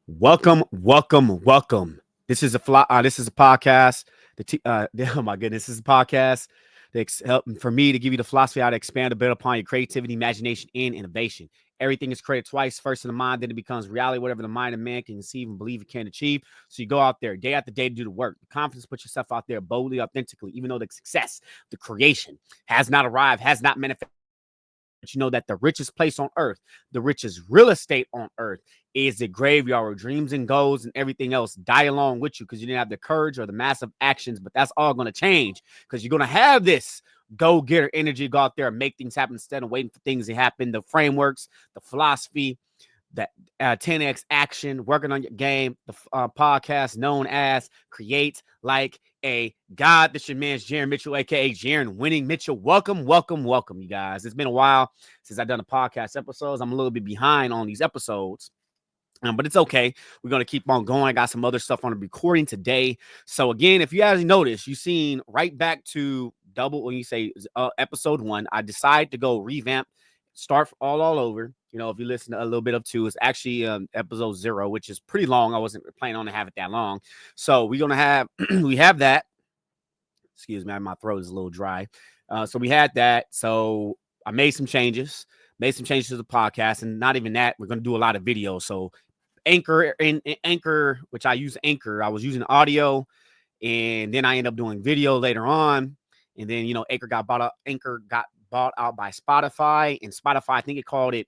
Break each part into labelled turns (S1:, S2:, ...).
S1: Welcome. This is a podcast. Oh my goodness, this is a podcast that's helping for me to give you the philosophy how to expand a bit upon your creativity, imagination, and innovation. Everything is created twice, first in the mind, then it becomes reality, whatever the mind of man can conceive and believe it can achieve. So you go out there day after day to do the work. The confidence, put yourself out there boldly, authentically, even though the success, the creation has not arrived, has not manifested. But you know that the richest place on earth, the richest real estate on earth, is the graveyard where dreams and goals and everything else die along with you because you didn't have the courage or the massive actions. But that's all going to change because you're going to have this go-getter energy, go out there and make things happen instead of waiting for things to happen. The frameworks, the philosophy, that 10x action, working on your game, the podcast known as Create Like a God. This your man's Jaron Mitchell, aka Jaron Winning Mitchell. Welcome, you guys. It's been a while since I've done a podcast episodes. I'm a little bit behind on these episodes. But it's okay. We're going to keep on going. I got some other stuff on the recording today. So again, if you guys notice, you've seen right back to double when you say episode 1, I decided to go revamp, start all over. You know, if you listen to a little bit of 2, it's actually episode 0, which is pretty long. I wasn't planning on to have it that long. So we're going to have, we have that. Excuse me, my throat is a little dry. So we had that. So I made some changes to the podcast, and not even that, we're going to do a lot of videos. So Anchor, which I use Anchor. I was using audio, and then I ended up doing video later on. And then, you know, Anchor got bought out by Spotify, and Spotify, I think it called it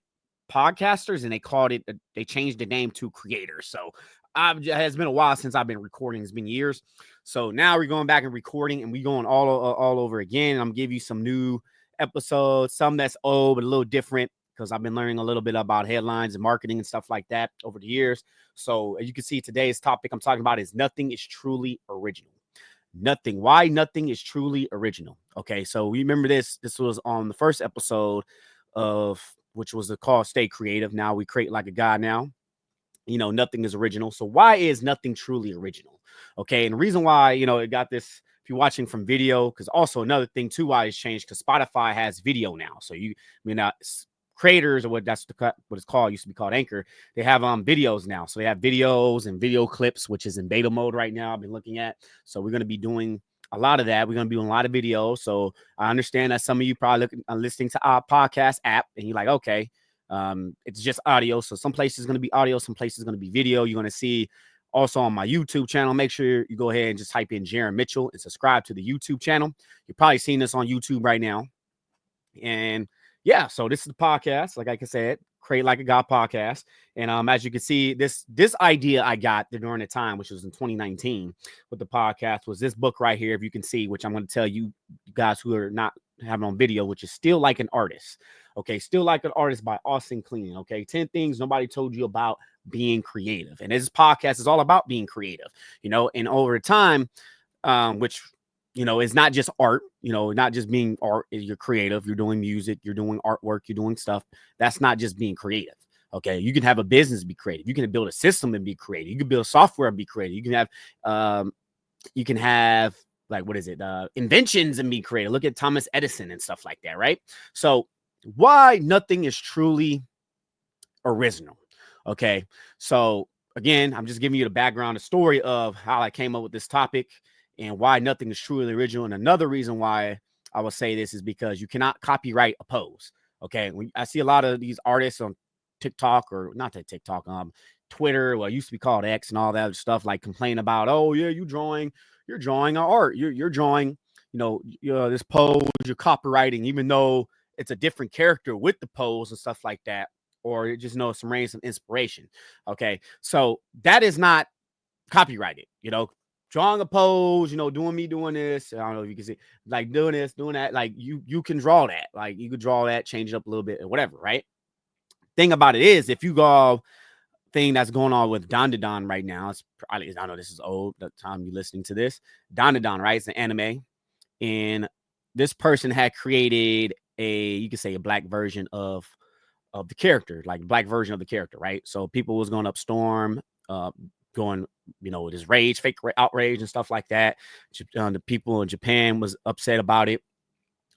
S1: Podcasters, and they changed the name to Creators. So it has been a while since I've been recording. It's been years. So now we're going back and recording, and we're going all over again. I'm gonna give you some new episodes, some that's old but a little different, because I've been learning a little bit about headlines and marketing and stuff like that over the years. So as you can see, today's topic I'm talking about is nothing is truly original. Why nothing is truly original. Okay, so remember this was on the first episode of which was the call Stay Creative. Now we create like a God now. You know, nothing is original. So why is nothing truly original? Okay, and the reason why, you know, it got this, if you're watching from video, because also another thing too why it's changed, because Spotify has video now. So creators, or what it's called, used to be called Anchor, they have videos now. So they have videos and video clips, which is in beta mode right now. I've been looking at. So we're going to be doing a lot of that. We're going to be doing a lot of videos. So I understand that some of you probably listening to our podcast app, and you're like, okay, it's just audio. So some places going to be audio, some places going to be video. You're going to see also on my YouTube channel. Make sure you go ahead and just type in Jaron Mitchell and subscribe to the YouTube channel. You're probably seeing this on YouTube right now. And yeah, so this is the podcast, like I said, Create Like a God podcast. And as you can see, this idea I got during the time, which was in 2019 with the podcast, was this book right here, if you can see, which I'm going to tell you guys who are not having on video, which is Still Like an Artist. Okay, Still Like an Artist by Austin Kleon. Okay, 10 things nobody told you about being creative. And this podcast is all about being creative, you know, and over time, which, you know, it's not just art, you know, not just being art. You're creative, you're doing music, you're doing artwork, you're doing stuff. That's not just being creative. Okay, you can have a business and be creative. You can build a system and be creative. You can build software and be creative. You can have like, what is it? Inventions and be creative. Look at Thomas Edison and stuff like that, right? So why nothing is truly original? Okay, so again, I'm just giving you the background, the story of how I came up with this topic and why nothing is truly original. And another reason why I will say this is because you cannot copyright a pose. Okay, when I see a lot of these artists on TikTok, or not that TikTok, Twitter, well, it used to be called X and all that other stuff, like complain about, oh yeah, you're drawing our art, you're drawing, this pose, you're copywriting, even though it's a different character with the pose and stuff like that, or you just know some inspiration. Okay, so that is not copyrighted, drawing a pose, doing this. I don't know if you can see, like doing this, doing that. Like you can draw that. Like you could draw that, change it up a little bit or whatever, right? Thing about it is, if you go thing that's going on with Don right now, it's probably, I know this is old, the time you're listening to this. Don, right? It's an anime. And this person had created you could say a black version of the character, like black version of the character, right? So people was going up storm, going, with his rage, fake outrage and stuff like that. The people in Japan was upset about it.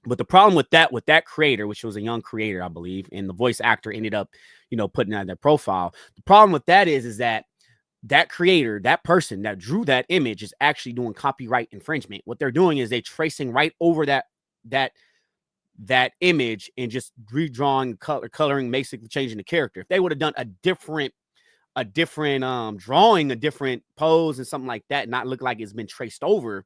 S1: But the problem with that creator, which was a young creator, I believe, and the voice actor ended up, putting out their profile. The problem with that is that that creator, that person that drew that image is actually doing copyright infringement. What they're doing is they tracing right over that that image and just redrawing, coloring, basically changing the character. If they would have done a different drawing, a different pose and something like that, not look like it's been traced over,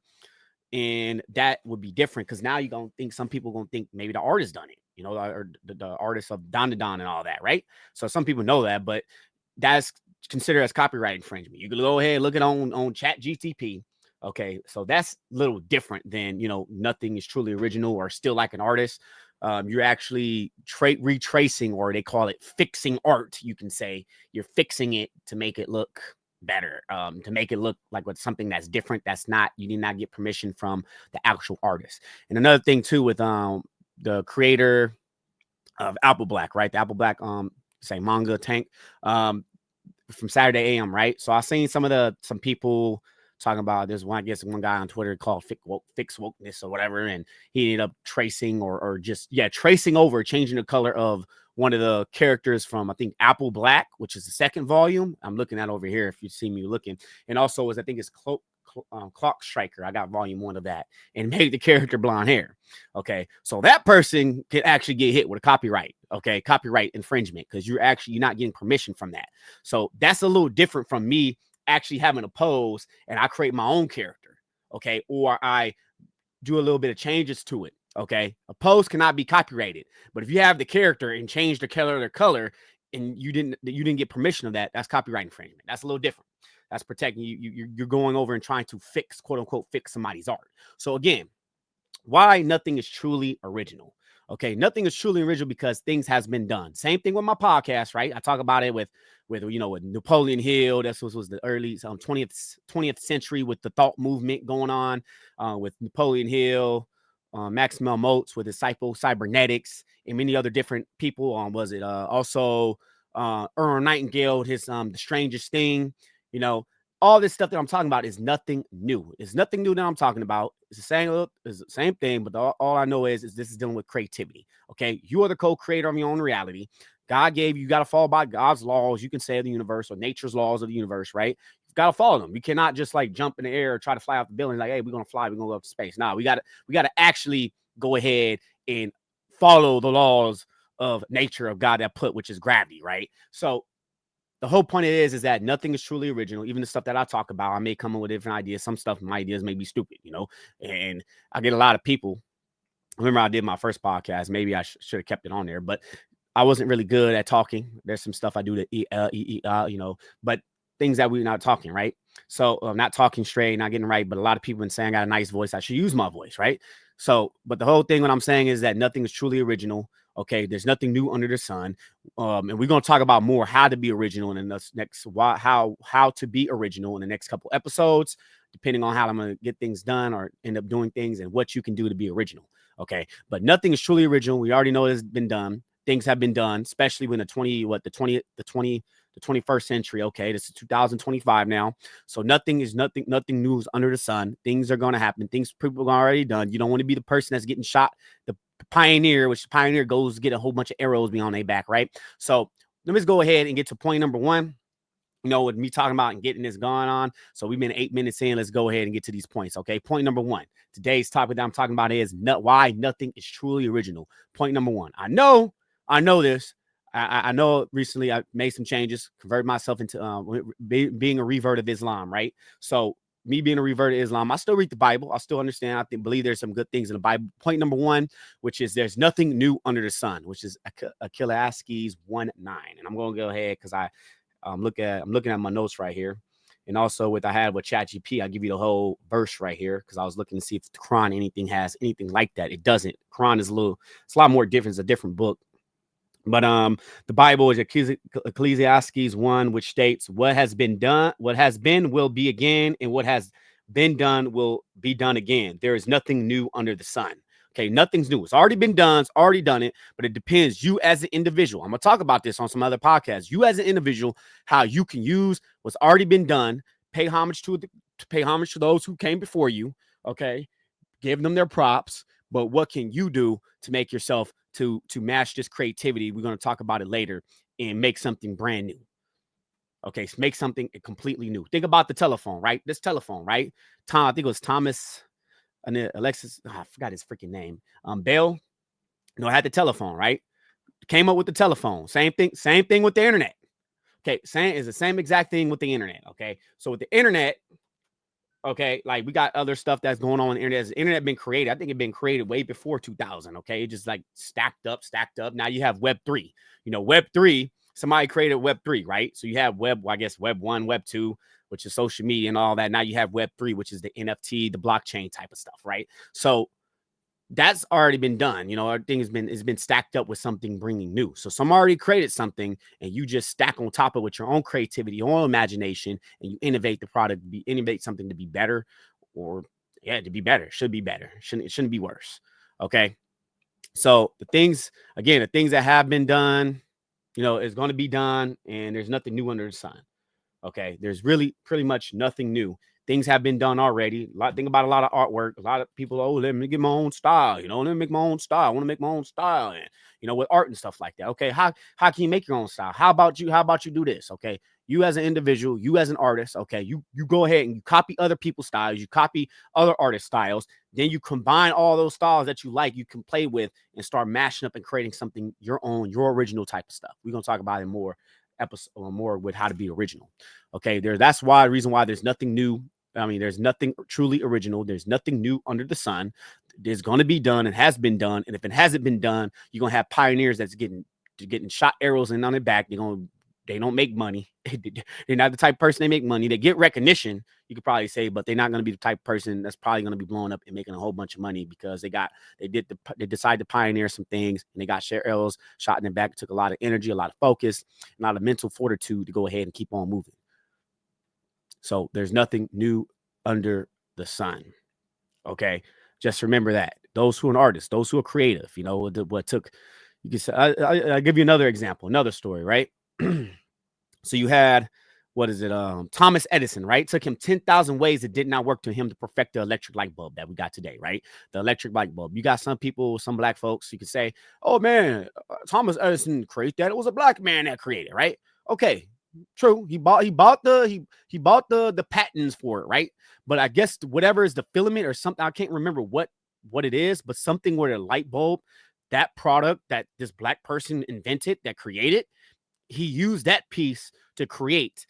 S1: and that would be different, because now you're gonna think, some people gonna think maybe the artist done it, or the artist of Don and all that, right? So some people know that, but that's considered as copyright infringement. You can go ahead and look it on Chat GTP. Okay, so that's a little different than, nothing is truly original or still like an artist. You're actually retracing, or they call it fixing art. You can say you're fixing it to make it look better, to make it look like what's something that's different. That's not, you did not get permission from the actual artist. And another thing too with the creator of Apple Black, right? The Apple Black say manga tank from Saturday AM, right? So I seen some people talking about, there's one, I guess one guy on Twitter called Fix Wokeness or whatever, and he ended up tracing or just tracing over, changing the color of one of the characters from, I think, Apple Black, which is the second volume. I'm looking at over here if you see me looking. And also I think it's Clock Striker. I got volume 1 of that, and made the character blonde hair. Okay, so that person could actually get hit with a copyright infringement, because you're not getting permission from that. So that's a little different from me actually having a pose and I create my own character, okay, or I do a little bit of changes to it. Okay, a pose cannot be copyrighted, but if you have the character and change the color and you didn't get permission of that, that's copyright infringement. That's a little different. That's protecting you. You're going over and trying to fix, quote unquote, fix somebody's art. So again, why nothing is truly original? Okay, nothing is truly original because things has been done. Same thing with my podcast, right? I talk about it with Napoleon Hill. This was the early 20th century, with the thought movement going on, with Napoleon Hill, Maxwell Maltz with his cybernetics, and many other different people. Was it also Earl Nightingale, his The Strangest Thing? All this stuff that I'm talking about is nothing new. It's nothing new that I'm talking about. It's the same thing, but all I know is this is dealing with creativity. Okay, you are the co-creator of your own reality. God gave you, got to follow by God's laws, you can say, of the universe, or nature's laws of the universe, right? You've got to follow them. You cannot just like jump in the air or try to fly out the building like, hey, we're gonna fly, we're gonna go up to space. Nah, we gotta actually go ahead and follow the laws of nature of God that put, which is gravity, right? So the whole point is that nothing is truly original. Even the stuff that I talk about, I may come up with different ideas. Some stuff, my ideas may be stupid, and I get a lot of people. Remember, I did my first podcast. Maybe I should have kept it on there, but I wasn't really good at talking. There's some stuff I do to, but things that we're not talking, right? So I'm not talking straight, not getting right. But a lot of people been saying I got a nice voice. I should use my voice, right? So, but the whole thing, what I'm saying is that nothing is truly original. Okay, there's nothing new under the sun, and we're gonna talk about more how to be original in the next how to be original in the next couple episodes, depending on how I'm gonna get things done or end up doing things, and what you can do to be original. Okay, but nothing is truly original. We already know it's been done. Things have been done, especially when the 21st century. Okay, this is 2025 now, so nothing new is under the sun. Things are going to happen. Things people are already done. You don't want to be the person that's getting shot, the pioneer, which the pioneer goes to get a whole bunch of arrows beyond their back, right? So let me just go ahead and get to point number 1. With me talking about and getting this going on. So we've been 8 minutes in. Let's go ahead and get to these points. Okay. Point number 1. Today's topic that I'm talking about is why nothing is truly original. Point number 1. I know this. I know recently I made some changes, converted myself into being a revert of Islam, right? So me being a revert of Islam, I still read the Bible. I still understand. I believe there's some good things in the Bible. Point number 1, which is there's nothing new under the sun, which is Ecclesiastes 1:9. And I'm going to go ahead because I'm looking at my notes right here. And also with ChatGPT, I'll give you the whole verse right here, because I was looking to see if the Quran has anything like that. It doesn't. Quran is it's a lot more different. It's a different book. But the Bible is Ecclesiastes 1, which states, what has been will be again, and what has been done will be done again. There is nothing new under the sun. Okay, nothing's new. It's already been done. It's already done it. But it depends. You as an individual. I'm gonna talk about this on some other podcasts. You as an individual, how you can use what's already been done. Pay homage to those who came before you. Okay, give them their props. But what can you do to make yourself to match this creativity? We're gonna talk about it later and make something brand new. Okay, make something completely new. Think about the telephone, right? This telephone, right? Tom, I think it was Thomas and then Alexis. I forgot his freaking name. Bell. I had the telephone, right? Came up with the telephone. Same thing with the internet. Okay, same is the same exact thing with the internet. Okay, so with the internet, okay, like we got other stuff that's going on the internet. The internet been created. I think it been created way before 2000. Okay, it just like stacked up. Now you have Web 3. Web 3, somebody created Web 3, right? So you have I guess Web 1, Web 2, which is social media and all that. Now you have Web 3, which is the NFT, the blockchain type of stuff, right? So that's already been done. Everything has been stacked up with something bringing new. So some already created something, and you just stack on top of with your own creativity, your own imagination, and you innovate the product, innovate something to be better, or to be better. Should be better. It shouldn't be worse. Okay. So the things that have been done, is going to be done, and there's nothing new under the sun. Okay, there's really pretty much nothing new. Things have been done already. Think about a lot of artwork. A lot of people, let me get my own style. Let me make my own style. I want to make my own style, and with art and stuff like that. Okay, how can you make your own style? How about you do this? Okay, you as an individual, you as an artist. Okay, you go ahead and you copy other people's styles. You copy other artists' styles. Then you combine all those styles that you like, you can play with, and start mashing up and creating something your own, your original type of stuff. We're gonna talk about it more episode or more with how to be original. Okay, that's the reason why there's nothing new. I mean, there's nothing truly original. There's nothing new under the sun. There's going to be done and has been done. And if it hasn't been done, you're going to have pioneers that's getting shot arrows in on their back. They don't make money. They're not the type of person they make money. They get recognition, you could probably say, but they're not going to be the type of person that's probably going to be blowing up and making a whole bunch of money because they decided to pioneer some things, and they got arrows shot in their back. It took a lot of energy, a lot of focus, a lot of mental fortitude to go ahead and keep on moving. So there's nothing new under the sun. Okay, just remember that. Those who are artists, those who are creative, what took. You can say. I give you another example, another story, right? So you had, what is it? Thomas Edison, right? It took him 10,000 ways it did not work to him to perfect the electric light bulb that we got today, right? The electric light bulb. You got some people, some black folks, you could say, oh man, Thomas Edison created that. It was a black man that created, right? Okay, true. He bought the patents for it, right? But I guess whatever is the filament or something, I can't remember what it is, but something where the light bulb, that product that this black person invented, that created, he used that piece to create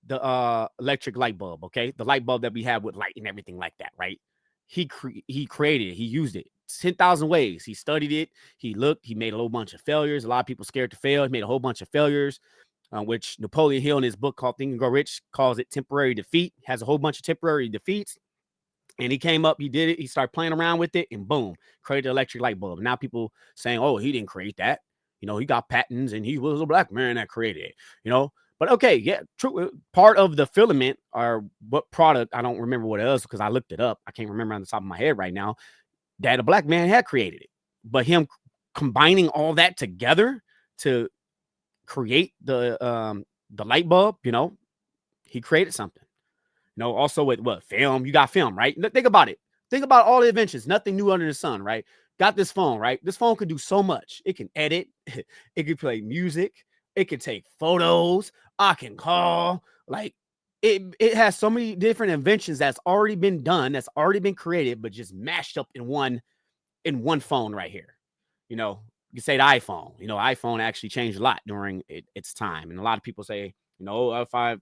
S1: the electric light bulb. Okay, the light bulb that we have with light and everything like that, right? He created it. He used it 10,000 ways. He studied it. He looked. He made a whole bunch of failures. A lot of people scared to fail. He made a whole bunch of failures, which Napoleon Hill in his book called Think and Grow Rich calls it temporary defeat. Has a whole bunch of temporary defeats. And he came up, he did it, he started playing around with it, and boom, created the electric light bulb. Now people saying, oh, he didn't create that. He got patents and he was a black man that created it, But okay, yeah, true. Part of the filament or what product, I don't remember what it was because I looked it up. I can't remember on the top of my head right now that a black man had created it. But him combining all that together to create the light bulb, he created something. Also with what film, you got film, right? Think about it. Think about all the inventions, nothing new under the sun, right? Got this phone, right? This phone can do so much. It can edit, it can play music, it can take photos, I can call. Like it has so many different inventions that's already been done, that's already been created, but just mashed up in one phone right here. You say the iPhone. iPhone actually changed a lot during its time, and a lot of people say, if I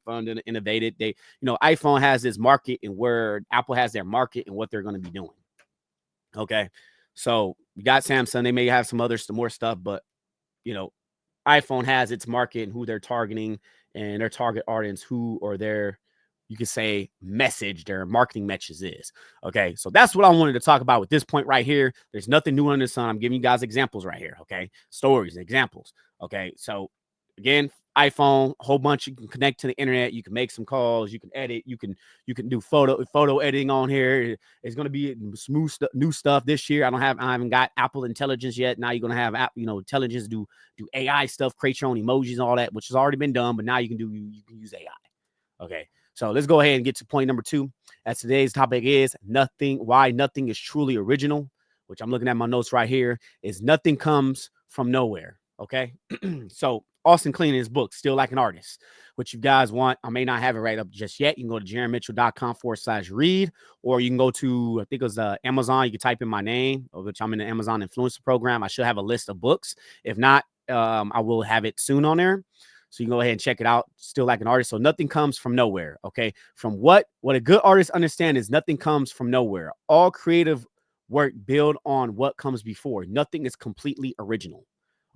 S1: innovated, iPhone has this market and where Apple has their market and what they're going to be doing. Okay, so we got Samsung. They may have some more stuff, but iPhone has its market and who they're targeting and their target audience, who or their, you could say, message, their marketing message is. Okay, so that's what I wanted to talk about with this point right here. There's nothing new under the sun. I'm giving you guys examples right here. Okay, stories, examples. Okay, so again, iPhone, a whole bunch. You can connect to the internet. You can make some calls. You can edit. You can do photo editing on here. It's going to be smooth new stuff this year. I haven't got Apple Intelligence yet. Now you're going to have intelligence do AI stuff, create your own emojis and all that, which has already been done. But now you can use AI. Okay, so let's go ahead and get to point number 2. As today's topic is why nothing is truly original, which I'm looking at my notes right here, is nothing comes from nowhere. Okay, so Austin Kleon in his book, Still Like an Artist. What you guys want, I may not have it right up just yet. You can go to jaronmitchell.com/read, or you can go to, I think it was Amazon. You can type in my name, which I'm in the Amazon Influencer Program. I should have a list of books. If not, I will have it soon on there. So you can go ahead and check it out. Still Like an Artist. So nothing comes from nowhere. Okay. From what a good artist understand is nothing comes from nowhere. All creative work build on what comes before. Nothing is completely original.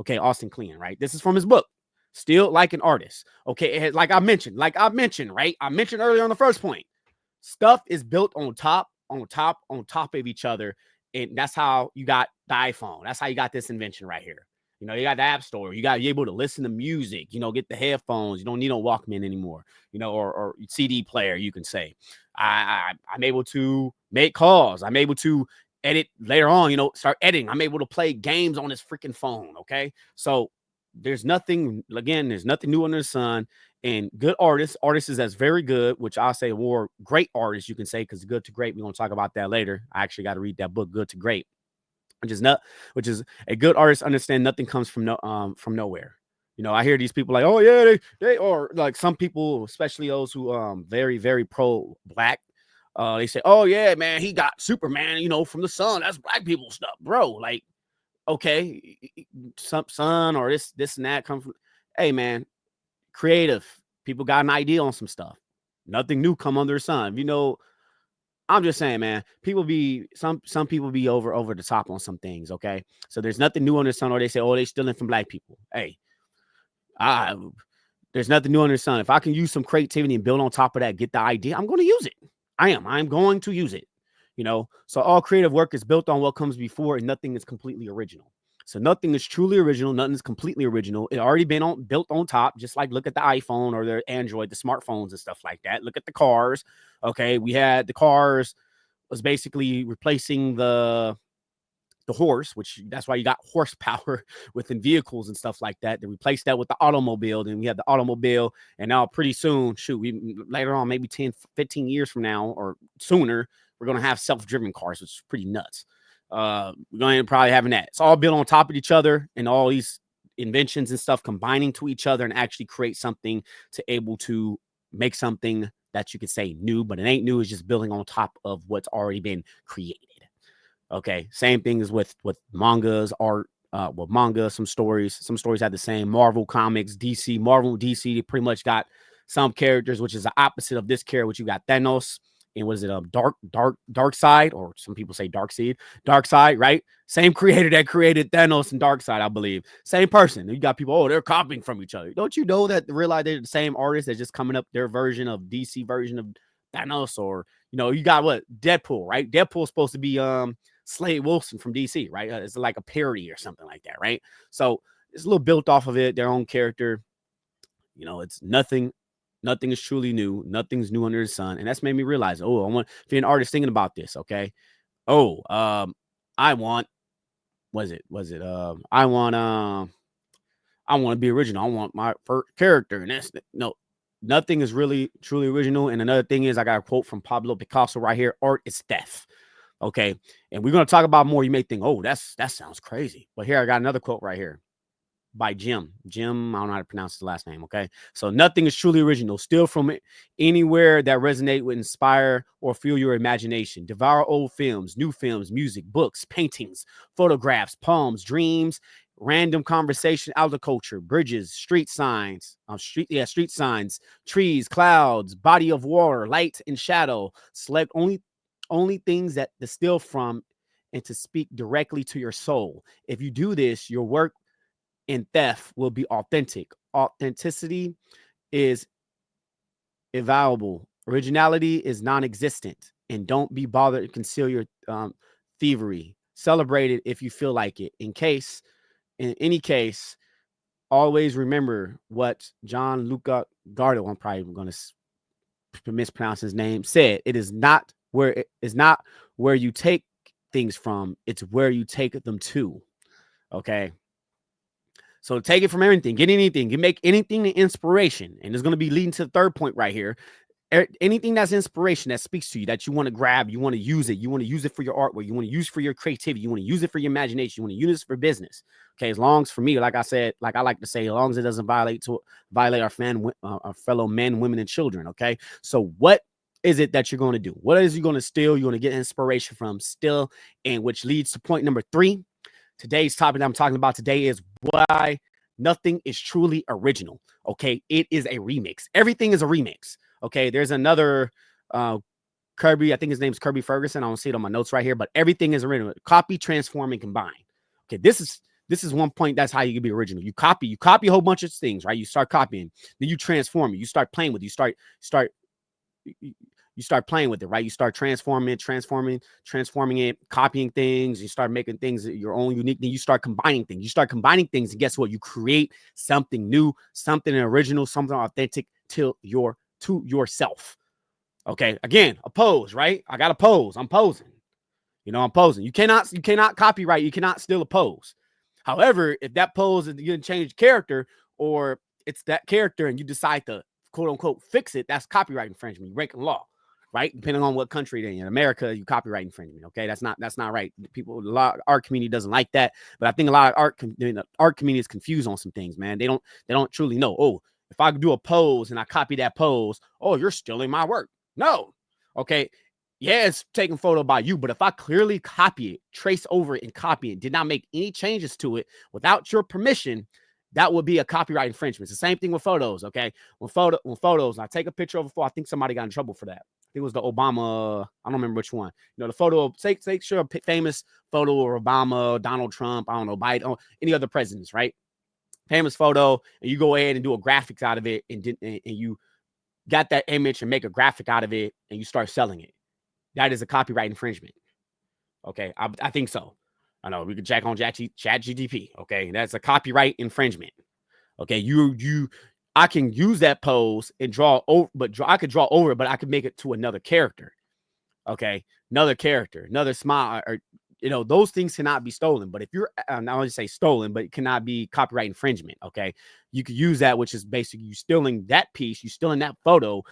S1: Okay, Austin Kleon, right? This is from his book, Still Like an Artist. Okay, like I mentioned, right? I mentioned earlier on the first point. Stuff is built on top, of each other. And that's how you got the iPhone. That's how you got this invention right here. You got the App Store. You're able to listen to music, get the headphones. You don't need no Walkman anymore, or CD player, you can say. I'm able to make calls. I'm able to edit later on, start editing. I'm able to play games on this freaking phone. Okay. So there's nothing new under the sun. And good artists is that's very good, which I'll say more great artists, you can say, because good to great. We're going to talk about that later. I actually got to read that book, Good to Great, which is a good artist understand nothing comes from nowhere. I hear these people like, oh yeah, they or like some people, especially those who very, very pro black. They say, oh yeah, man, he got Superman, from the sun. That's black people stuff, bro. Like, okay, some sun or this and that come from. Hey man, creative people got an idea on some stuff. Nothing new come under the sun. I'm just saying, man, some people be over the top on some things, okay? So there's nothing new under the sun, or they say, oh, they stealing from black people. Hey, I there's nothing new under the sun. If I can use some creativity and build on top of that, get the idea, I'm going to use it. I'm going to use it. So all creative work is built on what comes before, and nothing is completely original. So nothing is truly original. Nothing is completely original. It already been built on top. Just like look at the iPhone or the Android, the smartphones and stuff like that. Look at the cars. Okay, we had the cars was basically replacing the horse, which that's why you got horsepower within vehicles and stuff like that. They replaced that with the automobile. Then we had the automobile, and now pretty soon, later on, maybe 10, 15 years from now or sooner, we're going to have self-driven cars, which is pretty nuts. We're going to probably having that. It's all built on top of each other, and all these inventions and stuff combining to each other and actually create something to able to make something that you could say new, but it ain't new. It's just building on top of what's already been created. Okay, same thing as with mangas, art. Manga, some stories had the same. Marvel comics, DC, they pretty much got some characters, which is the opposite of this character, which you got Thanos, and was it dark side, or some people say dark side, right? Same creator that created Thanos and Dark Side, I believe. Same person. You got people, they're copying from each other. Don't you know that realize they're the same artist that's just coming up their version of DC version of Thanos? Or you got what? Deadpool, right? Deadpool's supposed to be Slade Wilson from DC, right? It's like a parody or something like that, right? So it's a little built off of it, their own character. It's nothing is truly new. Nothing's new under the sun. And that's made me realize, if you're an artist thinking about this, okay. I want, I want to be original. I want my first character. And that's no, nothing is really truly original. And another thing is, I got a quote from Pablo Picasso right here. Art is theft. Okay. And we're going to talk about more. You may think, that sounds crazy. But here, I got another quote right here by Jim. I don't know how to pronounce his last name. Okay. So nothing is truly original. Steal from anywhere that resonate with, inspire, or fuel your imagination. Devour old films, new films, music, books, paintings, photographs, poems, dreams, random conversation, agriculture, bridges, street signs, trees, clouds, body of water, light and shadow. Select only things that distill from and to speak directly to your soul. If you do this, your work and theft will be authentic. Authenticity is invaluable. Originality is non-existent. And don't be bothered to conceal your thievery. Celebrate it if you feel like it. In any case, always remember what John Luca Gardo, I'm probably going to mispronounce his name, said. It is not where you take things from, it's where you take them to. Okay. So take it from everything, get anything, you make anything an inspiration. And it's going to be leading to the third point right here. anything that's inspiration that speaks to you, that you want to grab, you want to use it, you want to use it for your artwork, you want to use it for your creativity, you want to use it for your imagination, you want to use it for business. Okay, as long as, for me, like I said, like I like to say, as long as it doesn't violate our fellow men, women, and children. Okay, so what is it that you're going to do? What is you going to steal? You want to get inspiration from, still, and which leads to point number 3. Today's topic that I'm talking about today is why nothing is truly original. Okay, it is a remix. Everything is a remix. Okay, there's another Kirby, I think his name's Kirby Ferguson. I don't see it on my notes right here, but everything is original. Copy, transform, and combine. Okay, this is one point. That's how you can be original. You copy a whole bunch of things, right? You start copying, then you transform it. You start playing with it. You start playing with it, right? You start transforming it, copying things. You start making things your own unique. Then you start combining things. And guess what? You create something new, something original, something authentic to yourself. Okay. Again, a pose, right? I got a pose. I'm posing. I'm posing. You cannot copyright. You cannot steal a pose. However, if that pose is going to change character, or it's that character and you decide to quote unquote fix it, that's copyright infringement. You're breaking law, right? Depending on what country they're in. America, you copyright infringement. Okay, that's not right. A lot of art community doesn't like that, but I think a lot of art community is confused on some things, man. They don't truly know. Oh, if I do a pose and I copy that pose, oh, you're stealing my work. No, okay. Yeah, it's taken photo by you, but if I clearly copy it, trace over it, and copy it, did not make any changes to it without your permission, that would be a copyright infringement. It's the same thing with photos, okay? When photos, I take a picture of a photo, I think somebody got in trouble for that. I think it was the Obama, I don't remember which one. The photo, take sure a famous photo of Obama, Donald Trump, I don't know, Biden, any other presidents, right? Famous photo, and you go ahead and do a graphics out of it, and you got that image and make a graphic out of it, and you start selling it. That is a copyright infringement. Okay, I think so. I know we can check on ChatGPT. Okay, that's a copyright infringement. Okay, I can use that pose and draw over, I could draw over it, but I could make it to another character. Okay, another smile, or those things cannot be stolen. But if you're, I don't want to say stolen, but it cannot be copyright infringement. Okay, you could use that, which is basically you stealing that piece, you stealing that photo,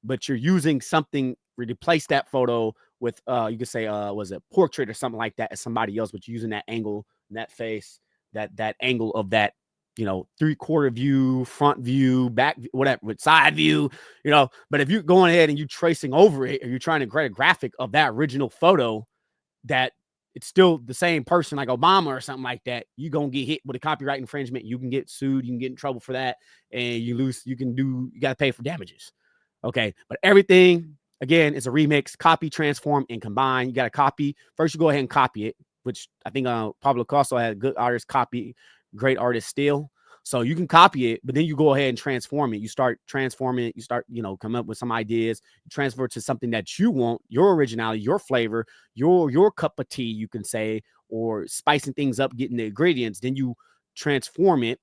S1: but you're using something, replace that photo with you could say was it portrait or something like that as somebody else, but you're using that angle, that face, that angle of that 3/4 view, front view, back, whatever, with side view, but if you're going ahead and you tracing over it, or you're trying to create a graphic of that original photo, that it's still the same person, like Obama or something like that, you're gonna get hit with a copyright infringement. You can get sued, you can get in trouble for that, and you got to pay for damages. Okay, but everything, again, is a remix. Copy, transform, and combine. You got to copy. First, you go ahead and copy it, which I think Pablo Picasso had good artists copy, great artists steal. So you can copy it, but then you go ahead and transform it. You start transforming it. You start, come up with some ideas, transfer it to something that you want, your originality, your flavor, your cup of tea, you can say, or spicing things up, getting the ingredients. Then you transform it.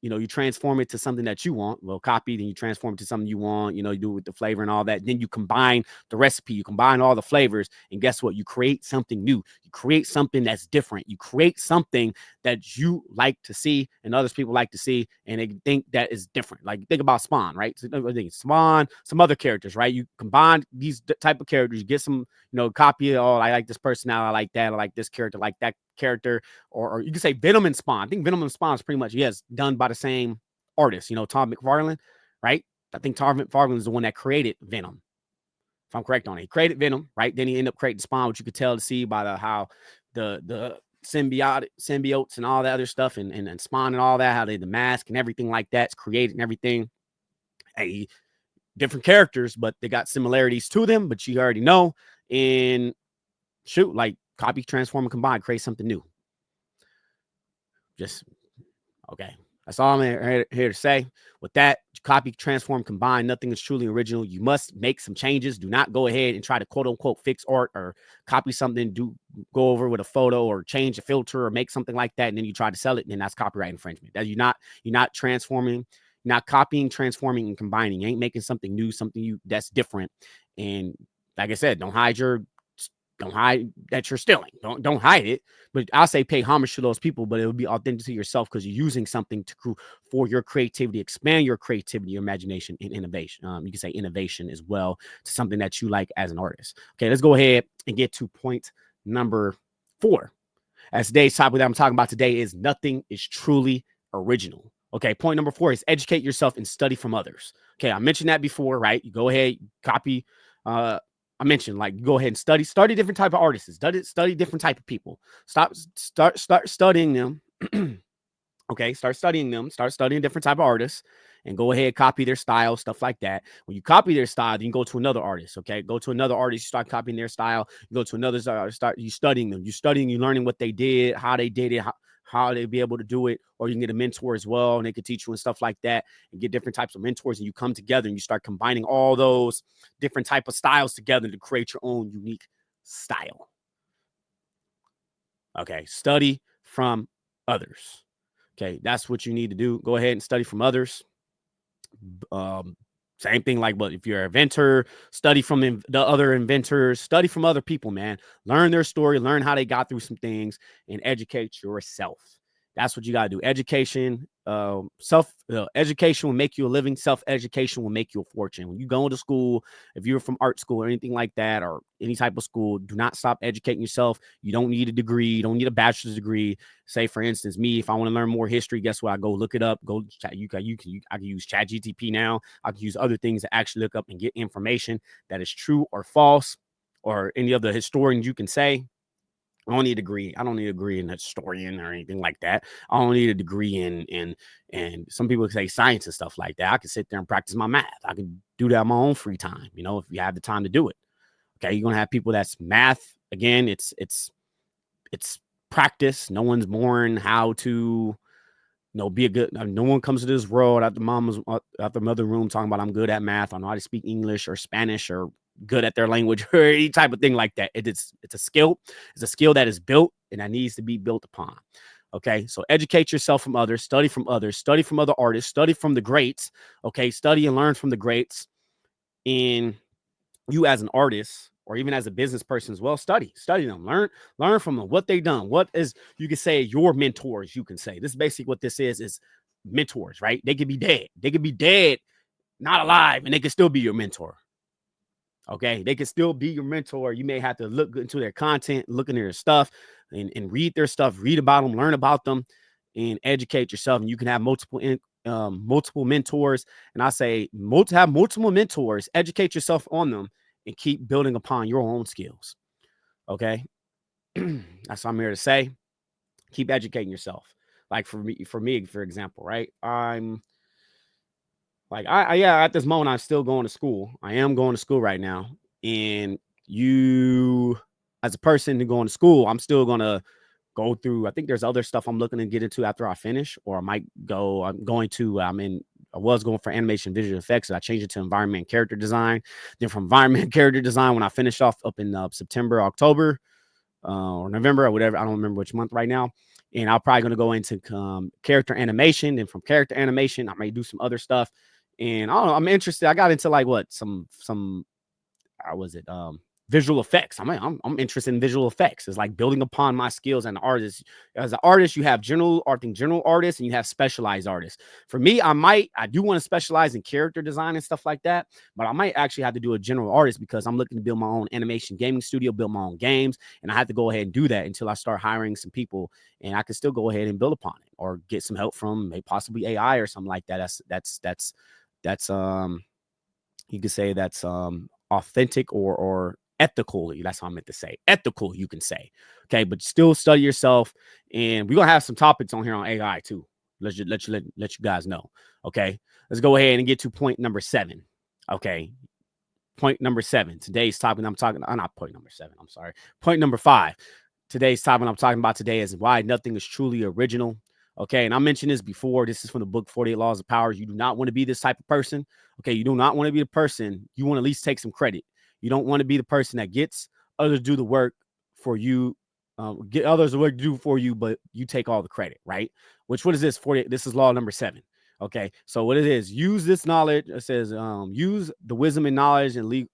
S1: You transform it to something that you want. Well, copy, then you transform it to something you want. You do it with the flavor and all that. Then you combine the recipe, you combine all the flavors, and guess what? You create something new. You create something that's different. You create something that you like to see and others people like to see, and they think that is different. Like, think about Spawn, right? So, Spawn, some other characters, right? You combine these type of characters, you get some, copy it. Oh, I like this personality, I like that, I like this character, like that character, or you can say Venom and Spawn. I think Venom and Spawn is pretty much, yes, done by the same artist, Todd McFarlane, right? I think Todd McFarlane is the one that created Venom, if I'm correct on it. He created Venom, right? Then he ended up creating Spawn, which you could tell to see by how the symbiotes and all that other stuff, and Spawn and all that, how the mask and everything like that's created and everything. Hey, different characters, but they got similarities to them, but you already know. And shoot, like, copy, transform, and combine, create something new. Just okay. That's all I'm here to say. With that, copy, transform, combine. Nothing is truly original. You must make some changes. Do not go ahead and try to quote unquote fix art or copy something. Go over with a photo or change a filter or make something like that, and then you try to sell it, and then that's copyright infringement. That you're not transforming, not copying, transforming, and combining. You ain't making something new, something that's different. And like I said, don't hide your Don't hide that you're stealing. Don't hide it. But I'll say pay homage to those people, but it would be authentic to yourself because you're using something for your creativity, expand your creativity, your imagination, and innovation. You can say innovation as well to something that you like as an artist. Okay, let's go ahead and get to point number 4. As today's topic that I'm talking about today is nothing is truly original. Okay, point number 4 is educate yourself and study from others. Okay, I mentioned that before, right? You go ahead, copy. I mentioned like go ahead and study different type of artists, study different type of people. Start studying them. Okay, start studying them, start studying different type of artists, and go ahead, copy their style, stuff like that. When you copy their style, you can go to another artist. Okay, go to another artist, you start copying their style. You go to another artist, start you studying them. You studying, you learning what they did, how they did it, how they be able to do it, or you can get a mentor as well, and they could teach you and stuff like that, and get different types of mentors, and you come together and you start combining all those different type of styles together to create your own unique style. Okay, study from others. Okay, that's what you need to do. Go ahead and study from others. Um, Same thing like, but if you're an inventor, study from the other inventors, study from other people, man. Learn their story, learn how they got through some things, and educate yourself. That's what you got to do. Education, education will make you a living. Self-education will make you a fortune. When you go into school, if you're from art school or anything like that, or any type of school, do not stop educating yourself. You don't need a degree. You don't need a bachelor's degree. Say, for instance, me, if I want to learn more history, guess what? I go look it up. Go chat. I can use ChatGTP now. I can use other things to actually look up and get information that is true or false, or any of the historians you can say. I don't need a degree. I don't need a degree in historian or anything like that. I don't need a degree in and some people say science and stuff like that. I can sit there and practice my math. I can do that on my own free time, if you have the time to do it. Okay, you're gonna have people that's math. Again, it's practice. No one's born how to be a good. No one comes to this world out the mother room talking about I'm good at math. I know how to speak English or Spanish or good at their language or any type of thing like that. It's a skill. It's a skill that is built and that needs to be built upon. Okay, so educate yourself from others, study from other artists, study from the greats. Okay, study and learn from the greats. And you as an artist or even as a business person as well, study them, learn from them, what they done. What is, you can say, your mentors. You can say this is basically what this is mentors, right? They could be dead, not alive, and they can still be your mentor. Okay, they can still be your mentor. You may have to look into their content, look into their stuff, and read their stuff, read about them, learn about them, and educate yourself. And you can have multiple mentors. And I say have multiple mentors, educate yourself on them, and keep building upon your own skills. Okay, that's what I'm here to say. Keep educating yourself. Like for me, for example, right? I'm like, yeah, at this moment, I'm still going to school. I am going to school right now. And you, as a person to going to school, I'm still going to go through. I think there's other stuff I'm looking to get into after I finish, or I'm I was going for animation visual effects. And I changed it to environment and character design. Then from environment and character design, when I finish off up in September, October, or November or whatever, I don't remember which month right now. And I'm probably going to go into character animation. And from character animation, I may do some other stuff. And I don't know, I'm interested. I got into like some how was it? Visual effects. I'm interested in visual effects. It's like building upon my skills as an artist. As an artist, you have general artists and you have specialized artists. For me, I do want to specialize in character design and stuff like that, but I might actually have to do a general artist because I'm looking to build my own animation gaming studio, build my own games, and I have to go ahead and do that until I start hiring some people, and I can still go ahead and build upon it or get some help from maybe possibly AI or something like that. That's you could say that's authentic or ethical. That's what I meant to say. Ethical, you can say. Okay, but still study yourself. And we're gonna have some topics on here on AI too. Let you guys know. Okay, let's go ahead and get to point number 7. Okay, point number 7. Today's topic I'm talking. Not point number 7. I'm sorry. Point number 5. Today's topic I'm talking about today is why nothing is truly original. Okay, and I mentioned this before. This is from the book 48 Laws of Power. You do not want to be this type of person. Okay, you do not want to be the person. You want to at least take some credit. You don't want to be the person that gets others to do the work for you, get others the work to do for you, but you take all the credit, right? What is this? 48. This is law number 7. Okay, so what it is, use this knowledge. It says use the wisdom and knowledge and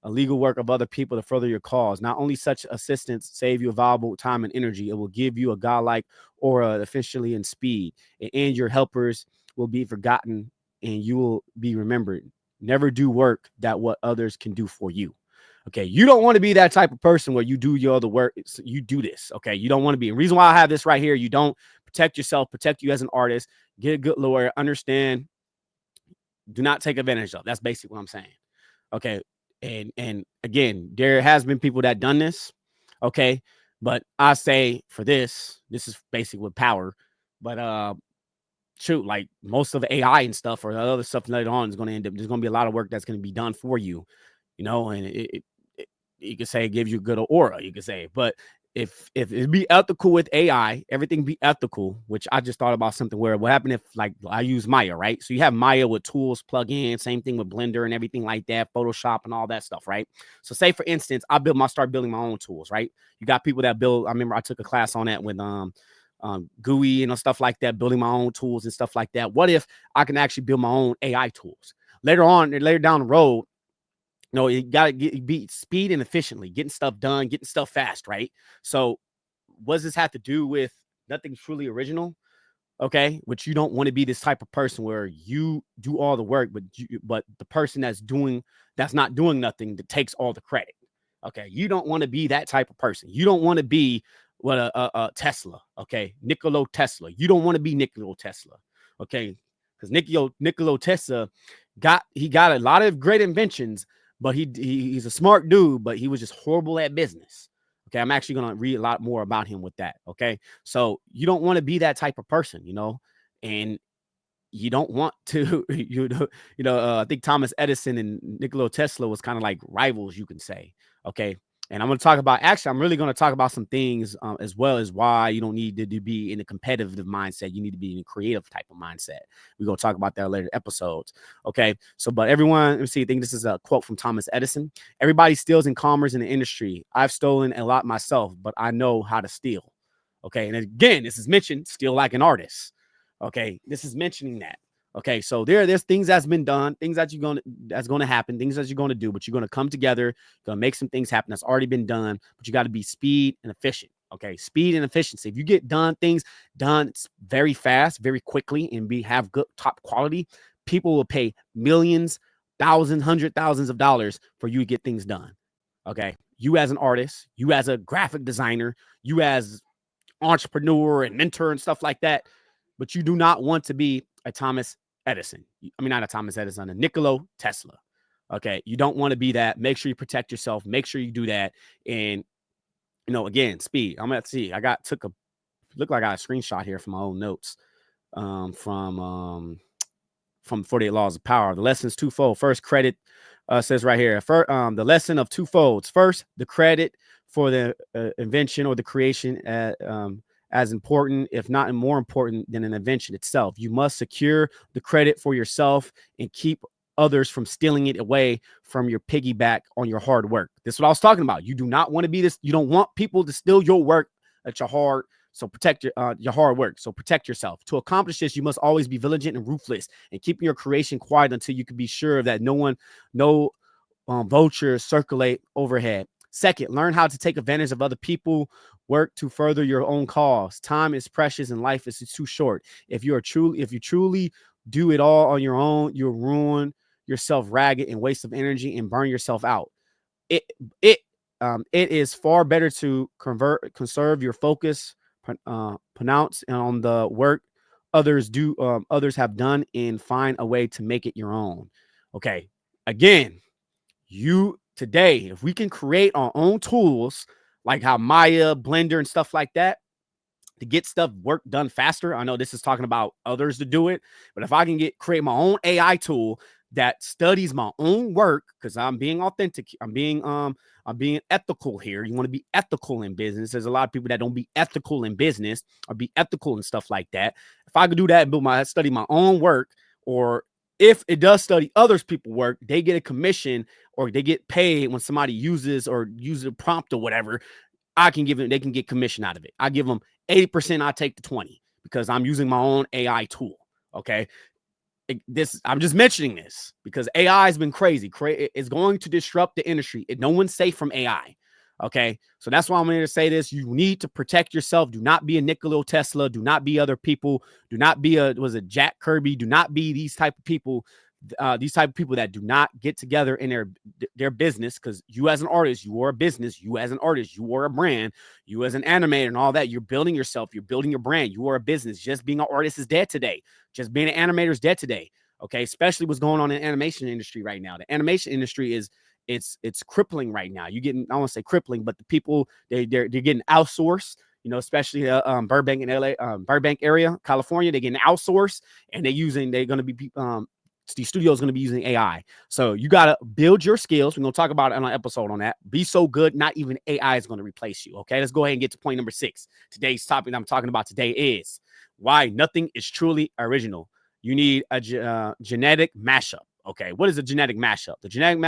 S1: a legal work of other people to further your cause. Not only such assistance save you valuable time and energy, it will give you a godlike aura, efficiently and speed, and your helpers will be forgotten and you will be remembered. Never do work that what others can do for you. Okay, you don't want to be that type of person where you do your other work. You do this. Okay, you don't want to be. The reason why I have this right here, you don't protect yourself, protect you as an artist, get a good lawyer, understand, do not take advantage of. That's basically what I'm saying. Okay, and again, there has been people that done this. Okay, but I say for this is basically with power. But shoot, like most of the AI and stuff or the other stuff later on is going to end up. There's going to be a lot of work that's going to be done for you, and it you could say it gives you good aura. You could say, but if it be ethical with AI, everything be ethical. Which I just thought about something where what happened if like I use Maya, right? So you have Maya with tools plug in, same thing with Blender and everything like that, Photoshop and all that stuff, right? So say for instance, start building my own tools, right? You got people that build. I remember I took a class on that with GUI and stuff like that, building my own tools and stuff like that. What if I can actually build my own AI tools later down the road? You gotta be speed and efficiently, getting stuff done, getting stuff fast, right? So, what does this have to do with nothing truly original? Okay, which you don't want to be this type of person where you do all the work, but the person that's not doing nothing that takes all the credit. Okay, you don't want to be that type of person. You don't want to be what a Tesla. Okay, Nikola Tesla. You don't want to be Nikola Tesla. Okay, because Nikola Tesla got a lot of great inventions, but he's a smart dude, but he was just horrible at business. Okay, I'm actually gonna read a lot more about him with that. Okay, so you don't want to be that type of person, and you don't want to, I think Thomas Edison and Nikola Tesla was kind of like rivals, you can say. Okay. And I'm going to talk about, actually, I'm really going to talk about some things as well as why you don't need to be in a competitive mindset. You need to be in a creative type of mindset. We're going to talk about that in later episodes. Okay. So, but everyone, let me see. I think this is a quote from Thomas Edison. Everybody steals in commerce in the industry. I've stolen a lot myself, but I know how to steal. Okay. And again, this is mentioned, steal like an artist. Okay, this is mentioning that. Okay, so there's things that's been done, things that's gonna happen, things that you're gonna do, but you're gonna come together, gonna make some things happen that's already been done, but you got to be speed and efficient. Okay, speed and efficiency. If you get things done very fast, very quickly, and have good top quality, people will pay millions, thousands, hundred thousands of dollars for you to get things done. Okay, you as an artist, you as a graphic designer, you as entrepreneur and mentor and stuff like that, but you do not want to be a Thomas Edison. I mean, not a Thomas Edison, a Nikola Tesla. Okay, you don't want to be that. Make sure you protect yourself. Make sure you do that. And again, speed. I'm gonna see. Look like I got a screenshot here from my own notes from 48 Laws of Power. The lesson's twofold. First, credit says right here. The lesson of two folds. First, the credit for the invention or the creation as important, if not more important than an invention itself. You must secure the credit for yourself and keep others from stealing it away from your piggyback on your hard work. This is what I was talking about. You do not want to be this. You don't want people to steal your work at your hard. So protect your hard work. So protect yourself. To accomplish this, you must always be vigilant and ruthless, and keeping your creation quiet until you can be sure that no vultures circulate overhead. Second, learn how to take advantage of other people. Work to further your own cause. Time is precious and life is too short. If you truly do it all on your own, you'll ruin yourself ragged and waste of energy and burn yourself out. It it it is far better to conserve your focus, pronounce on the work others have done, and find a way to make it your own. Okay, again, today, if we can create our own tools like how Maya, Blender, and stuff like that to get work done faster. I know this is talking about others to do it, but if I can create my own AI tool that studies my own work, because I'm being authentic, I'm being ethical here. You want to be ethical in business. There's a lot of people that don't be ethical in business or be ethical and stuff like that. If I could do that and study my own work, or if it does study others people's work, they get a commission or they get paid when somebody uses a prompt or whatever. They can get commission out of it. I give them 80%, I take the 20 because I'm using my own AI tool. Okay. I'm just mentioning this because AI has been crazy. It's going to disrupt the industry. No one's safe from AI. Okay, so that's why I'm here to say this. You need to protect yourself. Do not be a Nikola Tesla. Do not be other people. Do not be Jack Kirby. Do not be these type of people. These type of people that do not get together in their business, because you as an artist, you are a business. You as an artist, you are a brand. You as an animator and all that, you're building yourself. You're building your brand. You are a business. Just being an artist is dead today. Just being an animator is dead today. Okay, especially what's going on in the animation industry right now. The animation industry is it's crippling right now. You getting, I don't want to say crippling, but the people they're getting outsourced. You know, especially Burbank and LA, Burbank area, California, they're getting outsourced, and they're going to be the studio is going to be using AI. So you got to build your skills. We're going to talk about it on an episode on that. Be so good, not even AI is going to replace you. Okay, let's go ahead and get to point number 6. Today's topic that I'm talking about today is why nothing is truly original. You need a genetic mashup. Okay, what is a genetic mashup? The genetic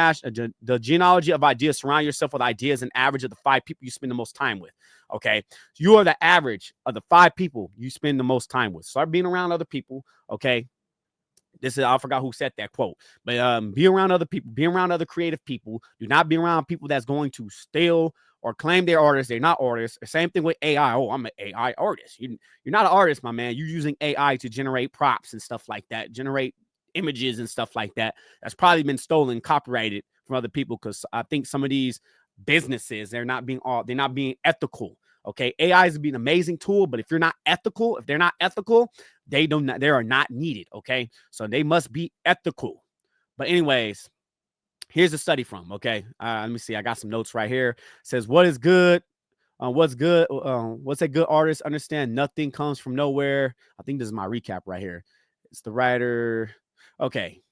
S1: the genealogy of ideas. Surround yourself with ideas, an average of the 5 people you spend the most time with. Okay, you are the average of the 5 people you spend the most time with. Start being around other people. Okay, I forgot who said that quote, but be around other people, be around other creative people. Do not be around people that's going to steal or claim they're artists. They're not artists. Same thing with AI. Oh, I'm an AI artist. You're not an artist, my man. You're using AI to generate props and stuff like that, generate images and stuff like that. That's probably been stolen, copyrighted from other people, because I think some of these businesses, they're not being ethical. Okay, AI is an amazing tool, but if they're not ethical, they are not needed. Okay, so they must be ethical. But anyways, here's a study from. Okay, let me see. I got some notes right here. It says, what is good? What's good? What's a good artist? Understand nothing comes from nowhere. I think this is my recap right here. It's the writer. Okay.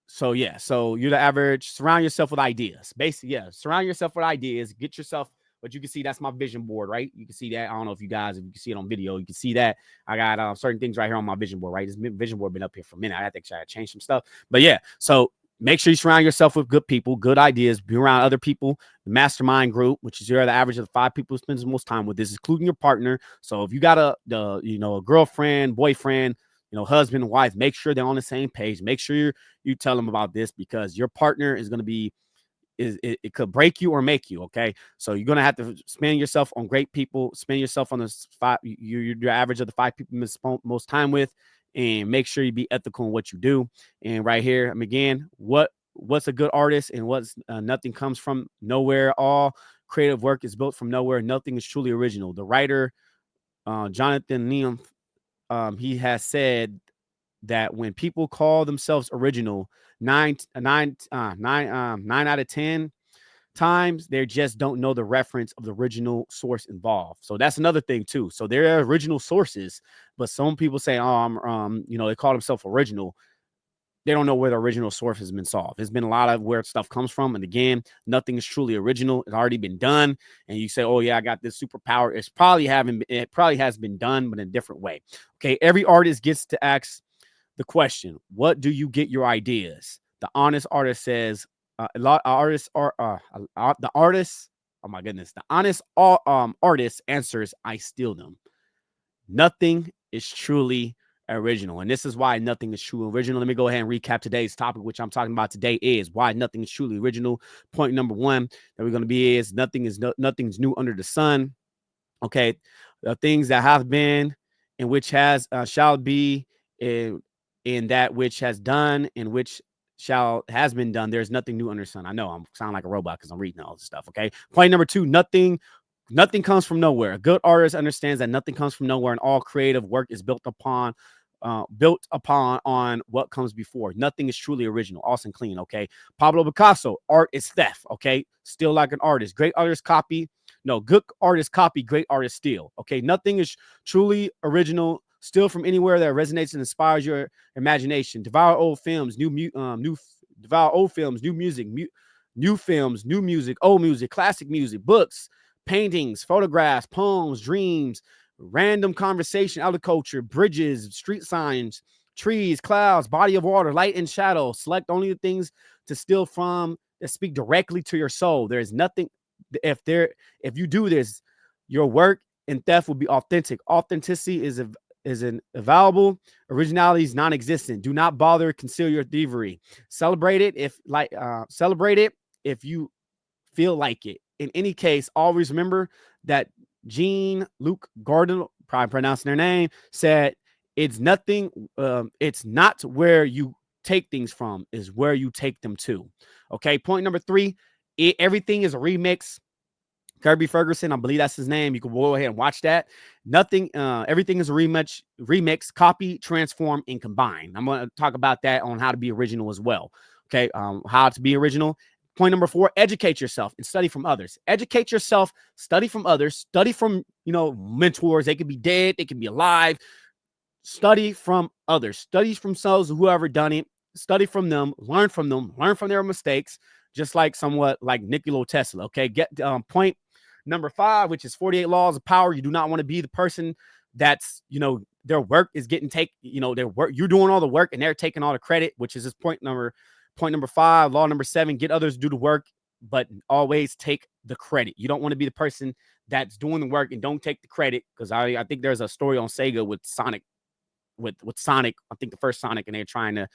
S1: So yeah, so you're the average. Surround yourself with ideas. Basically, yeah, surround yourself with ideas. Get yourself. But you can see that's my vision board, right? You can see that. I don't know if you can see it on video. You can see that I got certain things right here on my vision board, right? This vision board been up here for a minute. I had to try to change some stuff, but yeah. So make sure you surround yourself with good people, good ideas. Be around other people. The mastermind group, which is the average of the 5 people who spends the most time with. This, including your partner. So if you got a girlfriend, boyfriend, husband and wife, make sure they're on the same page. Make sure you tell them about this, because your partner is going to be it could break you or make you. Okay, so you're gonna have to spend yourself on great people. Spend yourself on the 5. You're average of the 5 people you spend most time with, and make sure you be ethical in what you do. And right here, again, what's a good artist, and what's nothing comes from nowhere. All creative work is built from nowhere. Nothing is truly original. The writer Jonathan Neum, he has said that when people call themselves original, 9 out of 10 times, they just don't know the reference of the original source involved. So that's another thing too. So there are original sources, but some people say, oh, they call themselves original. They don't know where the original source has been solved. There's been a lot of where stuff comes from. And again, nothing is truly original. It's already been done. And you say, oh yeah, I got this superpower. It probably has been done, but in a different way. Okay. Every artist gets to ask the question, what do you get your ideas? The honest artist says, a lot of artists are the artists. Oh my goodness. The honest artist answers, I steal them. Nothing is truly original. And this is why nothing is truly original. Let me go ahead and recap today's topic, which I'm talking about today is why nothing is truly original. Point number 1 that we're going to be is nothing's new under the sun. Okay. The things that have been and which shall be in that which has done and which has been done. There's nothing new under the sun. I know I'm sounding like a robot because I'm reading all this stuff. Okay. Point number 2, nothing comes from nowhere. A good artist understands that nothing comes from nowhere, and all creative work is built upon on what comes before. Nothing is truly original. Austin Clean. Okay. Pablo Picasso, art is theft. Okay. Still like an artist. Great artists copy. No, good artists copy, great artists steal. Okay. Nothing is truly original. Steal from anywhere that resonates and inspires your imagination. Devour old films, devour old films, new music, new films, new music, old music, classic music, books, paintings, photographs, poems, dreams, random conversation, agriculture, bridges, street signs, trees, clouds, body of water, light and shadow. Select only the things to steal from that speak directly to your soul. There's nothing. If you do this, your work and theft will be authentic. Authenticity is is an avowable. Originality is non-existent. Do not bother conceal your thievery. Celebrate it celebrate it if you feel like it. In any case, always remember that Jean Luc Gordon, probably pronouncing their name, said, "It's nothing. It's not where you take things from, is where you take them to." Okay. Point number 3: everything is a remix. Kirby Ferguson, I believe that's his name. You can go ahead and watch that. Everything is a remix, copy, transform, and combine. I'm going to talk about that on how to be original as well. Okay, how to be original. Point number 4: educate yourself and study from others. Educate yourself, study from others, study from mentors. They could be dead, they can be alive. Study from others, study from those who ever done it. Study from them, learn from their mistakes. Just like somewhat like Nikola Tesla. Okay, get point number 5, which is 48 laws of power. You do not want to be the person that's their work is getting their work. You're doing all the work and they're taking all the credit, which is this point number 5. Law number 7: get others to do the work, but always take the credit. You don't want to be the person that's doing the work and don't take the credit, because I think there's a story on Sega with Sonic. With Sonic, I think the first Sonic, and they're trying to,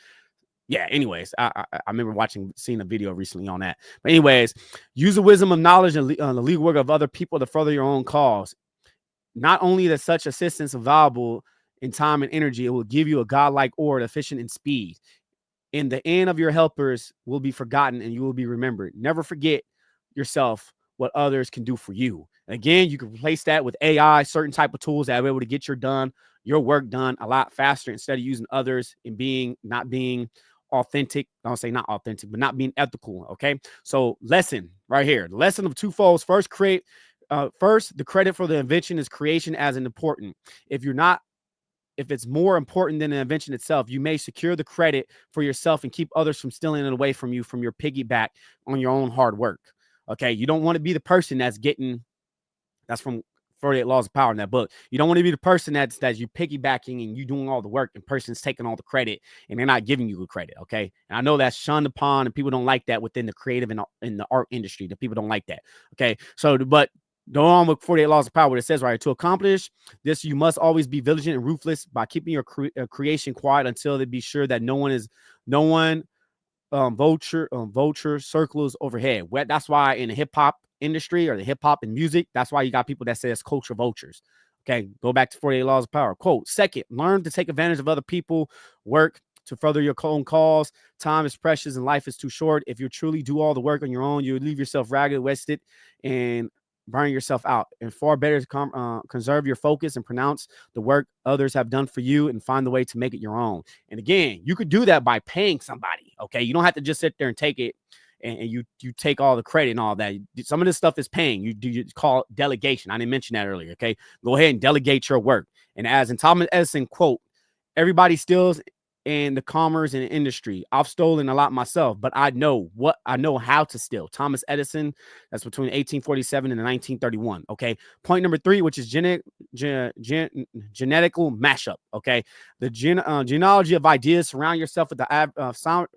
S1: anyways, I remember seeing a video recently on that. But anyways, use the wisdom of knowledge and the legal work of other people to further your own cause. Not only that such assistance is valuable in time and energy, it will give you a godlike order, efficient in speed. In the end of your helpers will be forgotten and you will be remembered. Never forget yourself, what others can do for you. Again, you can replace that with AI, certain type of tools that are able to get your work done a lot faster, instead of using others and not being authentic. I don't say not authentic, but not being ethical. Okay. So lesson right here, the lesson of twofolds. First, the credit for the invention is creation as an important. If it's more important than the invention itself, you may secure the credit for yourself and keep others from stealing it away from you, from your piggyback on your own hard work. Okay. You don't want to be the person that's from 48 Laws of Power in that book. You don't want to be the person that's you piggybacking and you doing all the work and person's taking all the credit and they're not giving you the credit. Okay. And I know that's shunned upon and people don't like that within the creative and in the art industry. The people don't like that. Okay. So, but go on with 48 Laws of Power, what it says right here. To accomplish this, you must always be vigilant and ruthless by keeping your creation quiet until they be sure that no one vulture circles overhead. That's why in the hip hop industry or the hip hop and music, that's why you got people that say it's culture vultures. Okay, go back to 48 Laws of Power. Quote: second, learn to take advantage of other people work to further your own cause. Time is precious and life is too short. If you truly do all the work on your own, you leave yourself ragged, wasted, and burn yourself out. And far better to conserve your focus and pronounce the work others have done for you and find the way to make it your own. And again, you could do that by paying somebody. Okay, you don't have to just sit there and take it and you take all the credit and all that. Some of this stuff is paying. You call it delegation. I didn't mention that earlier. Okay, go ahead and delegate your work. And as in Thomas Edison quote, everybody steals in the commerce and industry. I've stolen a lot myself, but I know how to steal. Thomas Edison, that's between 1847 and 1931. Okay. Point number 3, which is genetical mashup. Okay. The genealogy of ideas. Surround yourself with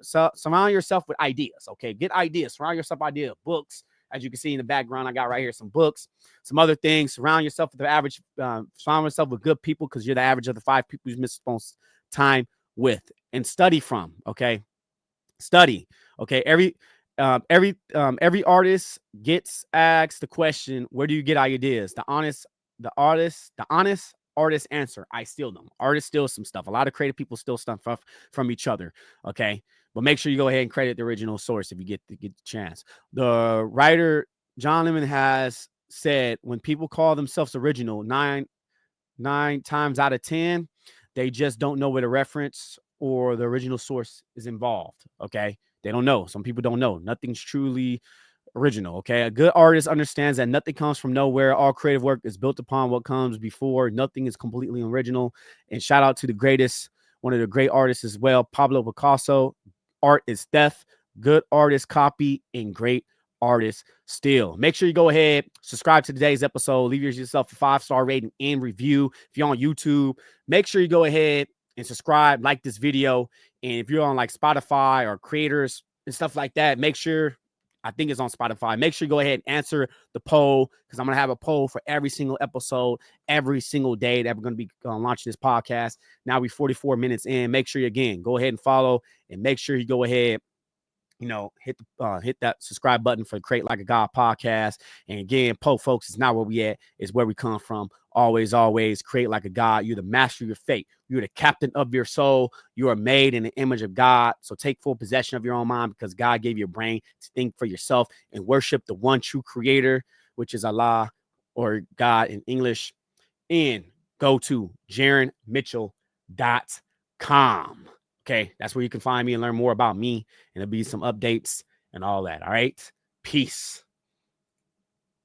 S1: surround yourself with ideas. Okay. Get ideas. Surround yourself with ideas. Books. As you can see in the background, I got right here some books, some other things. Surround yourself with the average. Surround yourself with good people, because you're the average of the 5 people you spend time with, and study from. Okay, study. Okay, every artist gets asked the question, where do you get ideas? The honest artist answer: I steal them. Artists steal some stuff. A lot of creative people steal stuff from each other. Okay, but make sure you go ahead and credit the original source if you get the chance. The writer John Lemon has said, when people call themselves original, nine times out of 10, they just don't know where the reference or the original source is involved. Okay, they don't know. Some people don't know. Nothing's truly original. Okay, a good artist understands that nothing comes from nowhere. All creative work is built upon what comes before. Nothing is completely original. And shout out to one of the great artists as well, Pablo Picasso. Art is theft. Good artists copy, and great artists steal. Make sure you go ahead, subscribe to today's episode, leave yourself a 5-star rating and review. If you're on YouTube, make sure you go ahead and subscribe, like this video. And if you're on like Spotify or creators and stuff like that, make sure I think it's on Spotify. Make sure you go ahead and answer the poll, because I'm going to have a poll for every single episode, every single day that we're going to be launching this podcast. Now we're 44 minutes in. Make sure you, again, go ahead and follow, and make sure you go ahead, hit that subscribe button for Create Like a God podcast. And again, folks, it's not where we at, it's where we come from. Always create like a God. You're the master of your fate. You're the captain of your soul. You are made in the image of God. So take full possession of your own mind, because God gave you a brain to think for yourself and worship the one true creator, which is Allah, or God in English. And go to JaronMitchell.com. Okay, that's where you can find me and learn more about me, and there'll be some updates and all that. All right, peace.